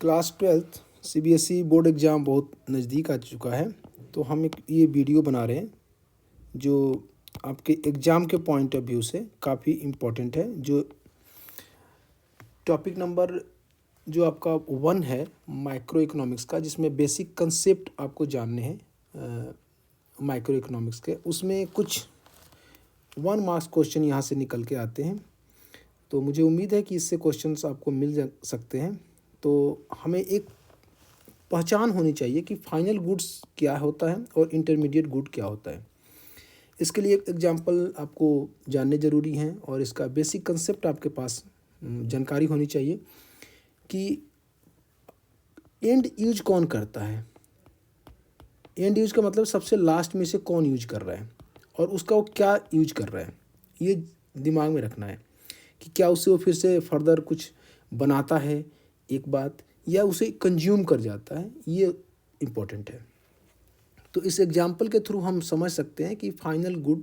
Class 12th CBSE board exam बहुत नज़दीक आ चुका है, तो हम एक ये वीडियो बना रहे हैं जो आपके एग्ज़ाम के पॉइंट ऑफ व्यू से काफ़ी इम्पोर्टेंट है। जो टॉपिक नंबर जो आपका 1 है माइक्रो इकोनॉमिक्स का, जिसमें बेसिक कंसेप्ट आपको जानने हैं माइक्रो इकोनॉमिक्स के, उसमें कुछ 1 मार्क्स क्वेश्चन यहाँ से निकल के आते हैं। तो मुझे उम्मीद है कि इससे क्वेश्चंस आपको मिल सकते हैं। तो हमें एक पहचान होनी चाहिए कि फाइनल गुड्स क्या होता है और इंटरमीडिएट गुड क्या होता है। इसके लिए एक एग्जांपल आपको जानने ज़रूरी हैं और इसका बेसिक कंसेप्ट आपके पास जानकारी होनी चाहिए कि एंड यूज कौन करता है। एंड यूज का मतलब सबसे लास्ट में से कौन यूज कर रहा है और उसका वो क्या यूज कर रहा है, ये दिमाग में रखना है कि क्या उससे वो फिर से फर्दर कुछ बनाता है एक बात, या उसे कंज्यूम कर जाता है, ये इम्पोर्टेंट है। तो इस एग्जाम्पल के थ्रू हम समझ सकते हैं कि फाइनल गुड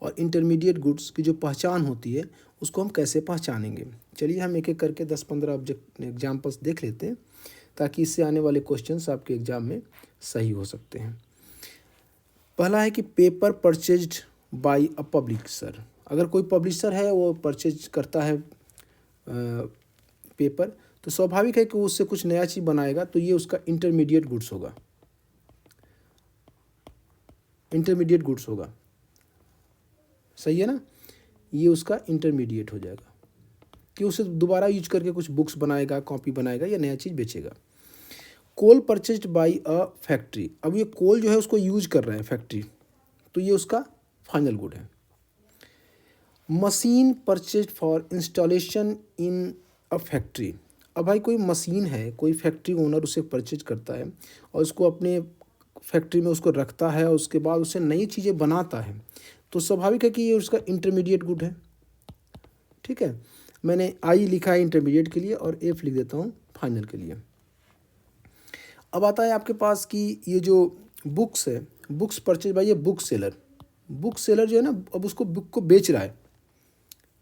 और इंटरमीडिएट गुड्स की जो पहचान होती है उसको हम कैसे पहचानेंगे। चलिए हम एक एक करके 10-15 एग्जाम्पल्स देख लेते हैं ताकि इससे आने वाले क्वेश्चंस आपके एग्जाम में सही हो सकते हैं। पहला है कि पेपर परचेज्ड बाय अ पब्लिशर। अगर कोई पब्लिशर है वो परचेज करता है पेपर, तो स्वाभाविक है कि वो उससे कुछ नया चीज़ बनाएगा, तो ये उसका इंटरमीडिएट गुड्स होगा। इंटरमीडिएट गुड्स होगा, सही है ना। ये उसका इंटरमीडिएट हो जाएगा कि उसे दोबारा यूज करके कुछ बुक्स बनाएगा, कॉपी बनाएगा या नया चीज़ बेचेगा। कोल परचेज्ड बाय अ फैक्ट्री। अब ये कोल जो है उसको यूज कर रहा है फैक्ट्री, तो ये उसका फाइनल गुड है। Machine purchased for installation in a factory. अब भाई कोई मशीन है, कोई फैक्ट्री ओनर उसे परचेज करता है और उसको अपने फैक्ट्री में उसको रखता है और उसके बाद उसे नई चीज़ें बनाता है, तो स्वाभाविक है कि ये उसका इंटरमीडिएट गुड है। ठीक है, मैंने आई लिखा है इंटरमीडिएट के लिए और एफ लिख देता हूँ फाइनल के लिए। अब आता है आपके पास कि ये जो बुक्स है, बुक्स परचेज बाय ये बुक सेलर। बुक सेलर जो है ना, अब उसको बुक को बेच रहा है,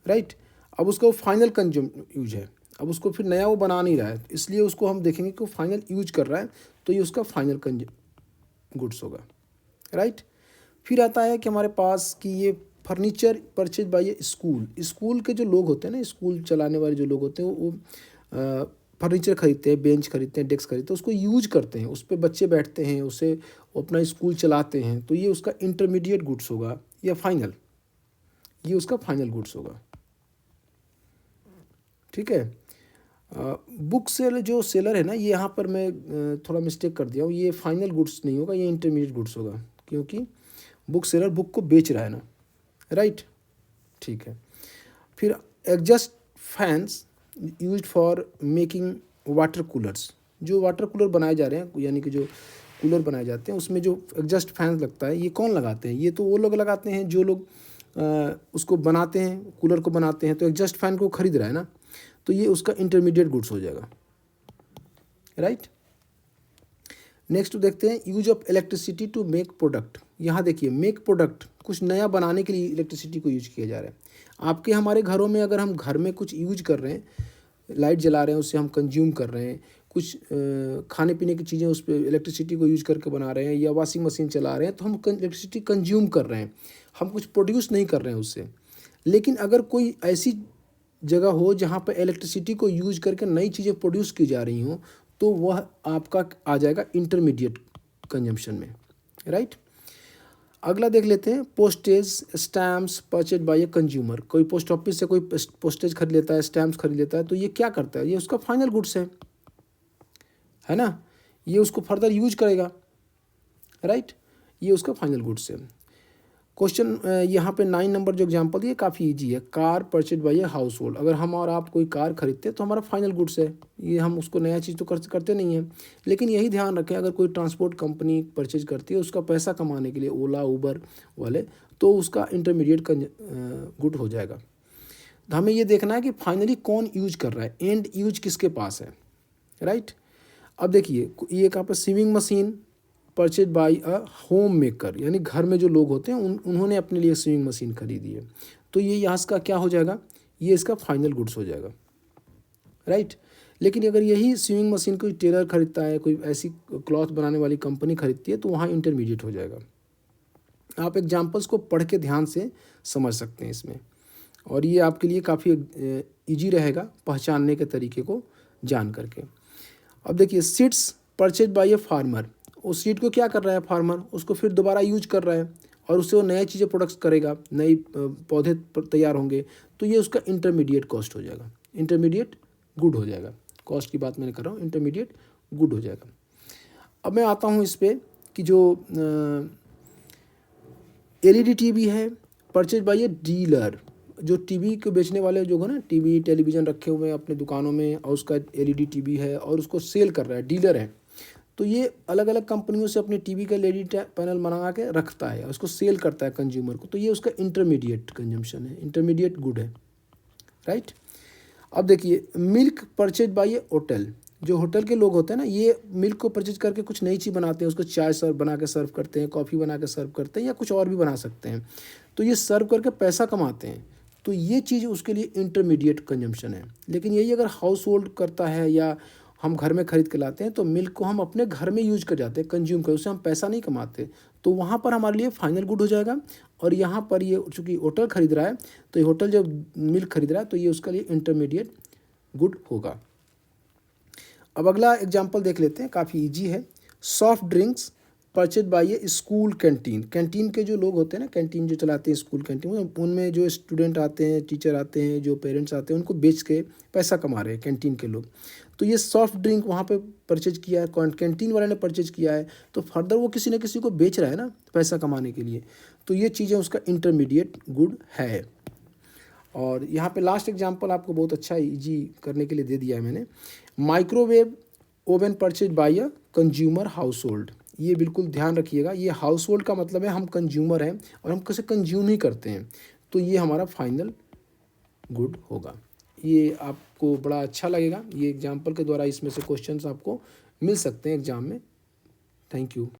राइट। अब उसका वो फाइनल कंज्यूम यूज है, अब उसको फिर नया वो बना नहीं रहा है, इसलिए उसको हम देखेंगे कि वो फाइनल यूज कर रहा है, तो ये उसका फाइनल गुड्स होगा, राइट। फिर आता है कि हमारे पास कि ये फर्नीचर परचेज बाय ये स्कूल। स्कूल के जो लोग होते हैं ना, स्कूल चलाने वाले जो लोग होते हैं, वो फर्नीचर खरीदते हैं, बेंच खरीदते हैं, डेस्क खरीदते हैं, उसको यूज करते हैं, उस पर बच्चे बैठते हैं, उसे अपना स्कूल चलाते हैं, तो ये उसका इंटरमीडिएट गुड्स होगा या फाइनल, ये उसका फाइनल गुड्स होगा। ठीक है। बुक सेल जो सेलर है ना, ये यहाँ पर मैं थोड़ा मिस्टेक कर दिया हूँ, ये फाइनल गुड्स नहीं होगा, ये इंटरमीडिएट गुड्स होगा, क्योंकि बुक सेलर बुक को बेच रहा है ना, राइट। ठीक है। फिर exhaust fans used for making water coolers. जो वाटर कूलर बनाए जा रहे हैं, यानी कि जो कूलर बनाए जाते हैं उसमें जो एग्जस्ट फैंस लगता है, ये कौन लगाते हैं? ये तो वो लोग लगाते हैं जो लोग उसको बनाते हैं, कूलर को बनाते हैं, तो एग्जस्ट फैन को खरीद रहा है ना, तो ये उसका इंटरमीडिएट गुड्स हो जाएगा, राइट। नेक्स्ट देखते हैं use of electricity to make product. यहाँ देखिए मेक प्रोडक्ट, कुछ नया बनाने के लिए इलेक्ट्रिसिटी को यूज किया जा रहा है। आपके हमारे घरों में अगर हम घर में कुछ यूज कर रहे हैं, लाइट जला रहे हैं, उससे हम कंज्यूम कर रहे हैं, कुछ खाने पीने की चीज़ें उस पर इलेक्ट्रिसिटी को यूज करके बना रहे हैं, या वॉशिंग मशीन चला रहे हैं, तो हम इलेक्ट्रिसिटी कंज्यूम कर रहे हैं, हम कुछ प्रोड्यूस नहीं कर रहे हैं उससे। लेकिन अगर कोई ऐसी जगह हो जहाँ पर इलेक्ट्रिसिटी को यूज करके नई चीज़ें प्रोड्यूस की जा रही हों, तो वह आपका आ जाएगा इंटरमीडिएट कंजम्पशन में, राइट। अगला देख लेते हैं postage stamps purchase by a consumer. कोई पोस्ट ऑफिस से कोई पोस्टेज खरीद लेता है, स्टैम्प्स खरीद लेता है, तो ये क्या करता है? ये उसका फाइनल गुड्स है ना, ये उसको फर्दर यूज करेगा, राइट। ये उसका फाइनल गुड्स है। क्वेश्चन यहाँ पे 9 नंबर जो एग्जांपल दिए काफ़ी इजी है। Car purchase by a house hold. अगर हम और आप कोई कार खरीदते हैं तो हमारा फाइनल गुड्स है, ये हम उसको नया चीज़ तो करते नहीं हैं। लेकिन यही ध्यान रखें, अगर कोई ट्रांसपोर्ट कंपनी परचेज करती है उसका पैसा कमाने के लिए, ओला उबर वाले, तो उसका इंटरमीडिएट गुड हो जाएगा। तो हमें ये देखना है कि फाइनली कौन यूज कर रहा है, एंड यूज किसके पास है, राइट। अब देखिए ये कहाँ पर sewing machine purchase by a home maker, यानी घर में जो लोग होते हैं उन्होंने अपने लिए स्विंग मशीन खरीदी है, तो ये यहाँ का क्या हो जाएगा? ये इसका फाइनल गुड्स हो जाएगा, राइट। लेकिन अगर यही स्विंग मशीन कोई टेलर खरीदता है, कोई ऐसी क्लॉथ बनाने वाली कंपनी खरीदती है, तो वहाँ इंटरमीडिएट हो जाएगा। आप एग्जाम्पल्स को पढ़ के ध्यान से समझ सकते हैं इसमें, और ये आपके लिए काफ़ी ईजी रहेगा पहचानने के तरीके को जान करके। अब देखिए, seeds purchase by a farmer, उस सीड को क्या कर रहा है फार्मर, उसको फिर दोबारा यूज कर रहा है और उससे वो नई चीज़ें प्रोडक्ट्स करेगा, नई पौधे तैयार होंगे, तो ये उसका इंटरमीडिएट कॉस्ट हो जाएगा, इंटरमीडिएट गुड हो जाएगा। कॉस्ट की बात मैंने कर रहा हूँ, इंटरमीडिएट गुड हो जाएगा। अब मैं आता हूँ इस पर कि जो एलईडी टीवी है परचेज बाय ए डीलर, जो टीवी को बेचने वाले जो है ना, टीवी टेलीविज़न रखे हुए हैं अपने दुकानों में और उसका एलईडी टीवी है और उसको सेल कर रहा है, डीलर है, तो ये अलग अलग कंपनियों से अपने टीवी का एलईडी पैनल बना के रखता है, उसको सेल करता है कंज्यूमर को, तो ये उसका इंटरमीडिएट कंजम्पशन है, इंटरमीडिएट गुड है, राइट। अब देखिए, milk purchase by A hotel, जो होटल के लोग होते हैं ना, ये मिल्क को परचेज करके कुछ नई चीज़ बनाते हैं, उसको चाय बना के सर्व करते हैं, कॉफ़ी बना के सर्व करते हैं, या कुछ और भी बना सकते हैं, तो ये सर्व करके पैसा कमाते हैं, तो ये चीज़ उसके लिए इंटरमीडिएट कंजम्पशन है। लेकिन यही अगर हाउस होल्ड करता है या हम घर में खरीद के लाते हैं, तो मिल्क को हम अपने घर में यूज कर जाते हैं, कंज्यूम कर, उससे हम पैसा नहीं कमाते, तो वहाँ पर हमारे लिए फाइनल गुड हो जाएगा। और यहाँ पर ये चूँकि होटल खरीद रहा है, तो ये होटल जब मिल्क खरीद रहा है, तो ये उसके लिए इंटरमीडिएट गुड होगा। अब अगला एग्जाम्पल देख लेते हैं, काफ़ी ईजी है। Soft drinks purchase by A school canteen, canteen के जो लोग होते हैं ना, कैंटीन जो चलाते हैं स्कूल कैंटीन, उनमें जो स्टूडेंट आते हैं, टीचर आते हैं, जो पेरेंट्स आते हैं, उनको बेच के पैसा कमा रहे हैं कैंटीन के लोग, तो ये सॉफ्ट ड्रिंक वहाँ पे परचेज किया है, कैंटीन वाले ने परचेज किया है, तो फर्दर वो किसी न किसी को बेच रहा है ना पैसा कमाने के लिए, तो ये चीज़ें उसका इंटरमीडिएट गुड है। और यहाँ पे लास्ट एग्जांपल आपको बहुत अच्छा इजी करने के लिए दे दिया है मैंने, microwave oven purchase by a consumer house hold, ये बिल्कुल ध्यान रखिएगा, ये हाउस होल्ड का मतलब है हम कंज्यूमर हैं और हम कैसे कंज्यूम ही करते हैं, तो ये हमारा फाइनल गुड होगा। ये आपको बड़ा अच्छा लगेगा, ये एग्जाम्पल के द्वारा इसमें से क्वेश्चंस आपको मिल सकते हैं एग्जाम में। Thank you.